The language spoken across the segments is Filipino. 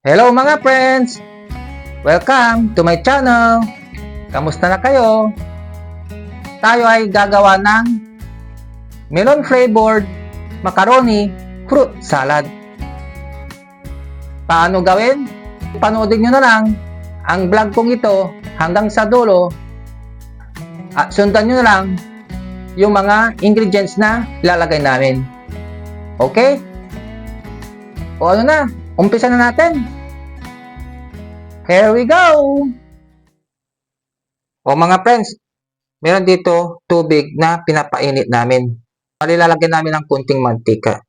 Hello mga friends! Welcome to my channel! Kamusta na kayo? Tayo ay gagawa ng melon flavored macaroni fruit salad. Paano gawin? Panoodin nyo na lang ang vlog kong ito hanggang sa dulo at sundan nyo na lang yung mga ingredients na ilalagay namin. Okay? O ano na? Umpisa na natin. Here we go! O mga friends, meron dito tubig na pinapainit namin. Palilalagyan namin ng kunting mantika.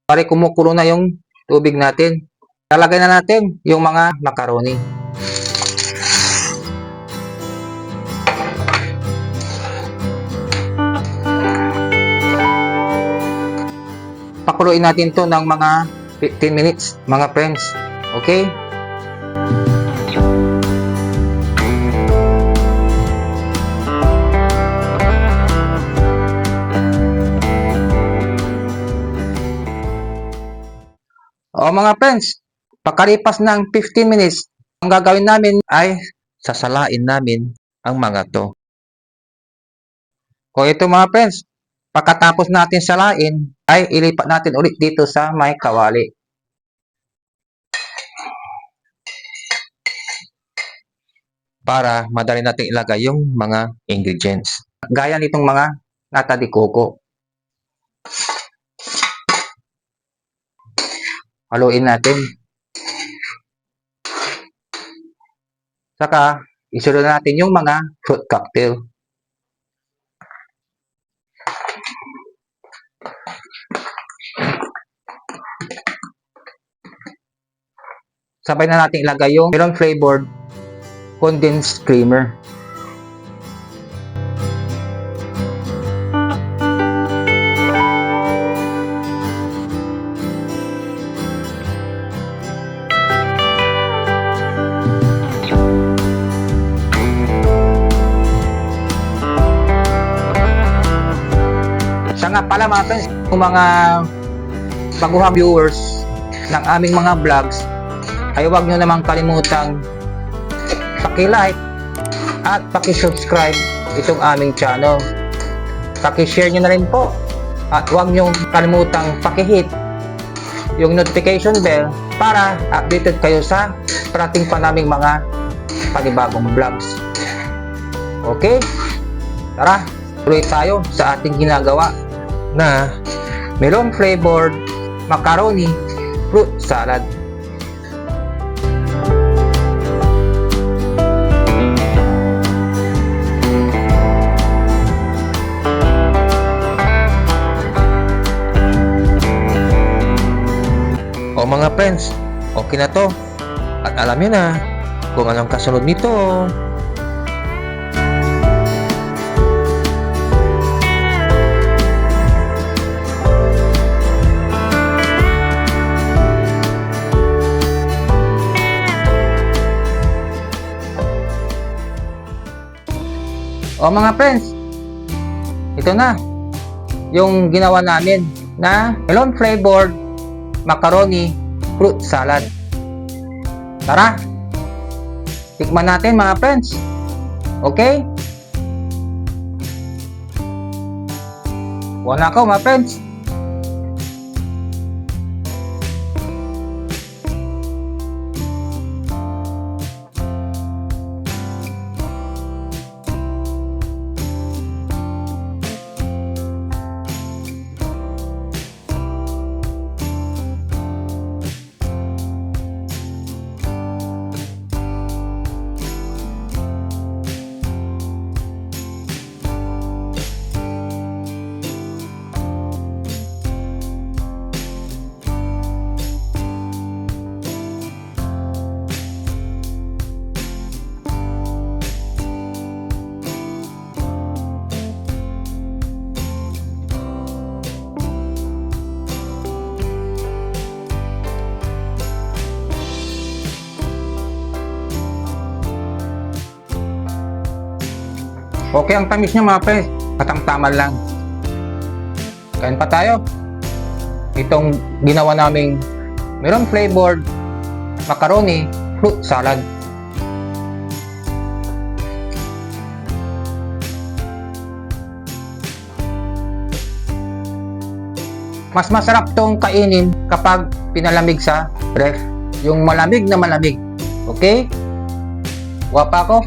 Pare kumukulo na yung tubig natin. Lalagay na natin yung mga macaroni. Pakuluin natin to ng mga 15 minutes, mga friends. Okay? O mga friends, pagkalipas ng 15 minutes, ang gagawin namin ay sasalain namin ang mga to. O ito mga friends, pagkatapos natin salain, ay ilipat natin ulit dito sa may kawali. Para madali natin ilagay yung mga ingredients. Gaya nitong mga nata de coco. Haluin natin. Saka, isunod natin yung mga fruit cocktail. Sabay na natin ilagay yung melon flavored condensed creamer. Siya nga pala mga friends, kung mga baguhang viewers ng aming mga vlogs, ay huwag nyo namang kalimutang paki-like at paki-subscribe itong aming channel. Paki-share nyo na rin po at huwag nyo kalimutang paki-hit yung notification bell para updated kayo sa parating pa naming mga panibagong vlogs. Okay? Tara, tuloy tayo sa ating ginagawa na melon flavored macaroni fruit salad. O mga friends, okay na to. At alam nyo na kung anong kasunod nito. O mga friends, ito na yung ginawa namin na melon flavored macaroni fruit salad. Tara, tikman natin mga friends. Okay? Wala ako mga friends. Okay ang tamis niya mga pre. Katang-tama lang. Kain pa tayo. itong ginawa naming meron flavored macaroni fruit salad. Mas masarap tong kainin kapag pinalamig sa ref. Yung malamig na malamig. Okay? Wapa ko.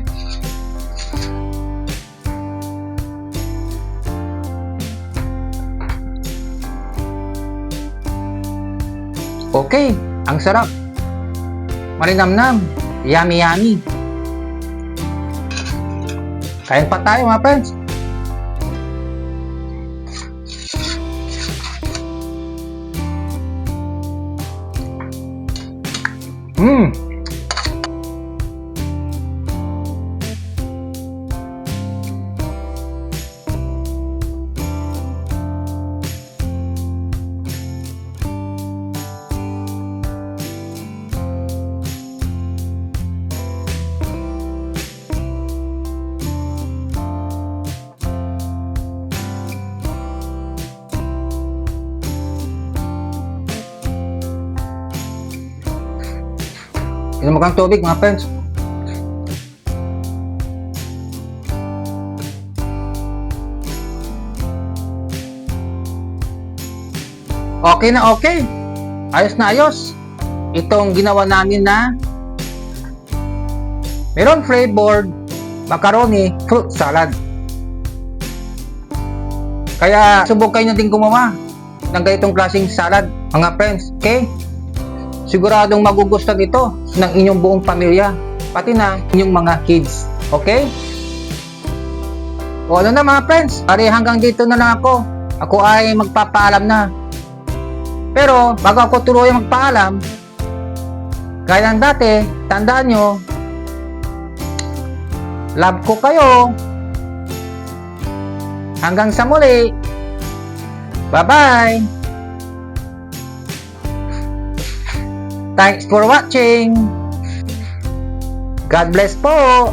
Okay, ang sarap. Malinamnam. Yummy yummy. Kain pa tayo mga friends. Inom mo kang tubig mga friends. Okay na okay. Ayos na ayos. Itong ginawa namin na meron flavored macaroni fruit salad. Kaya subukan nyo din gumawa ng ganitong klaseng salad mga friends. Okay? Siguradong magugustuhan ito ng inyong buong pamilya, pati na inyong mga kids. Okay? O ano na mga friends, hanggang dito na lang ako. Ako ay magpapaalam na. Pero bago ako tuluyang magpaalam, gaya ng dati, tandaan nyo, love ko kayo. Hanggang sa muli. Bye-bye! Thanks for watching. God bless po.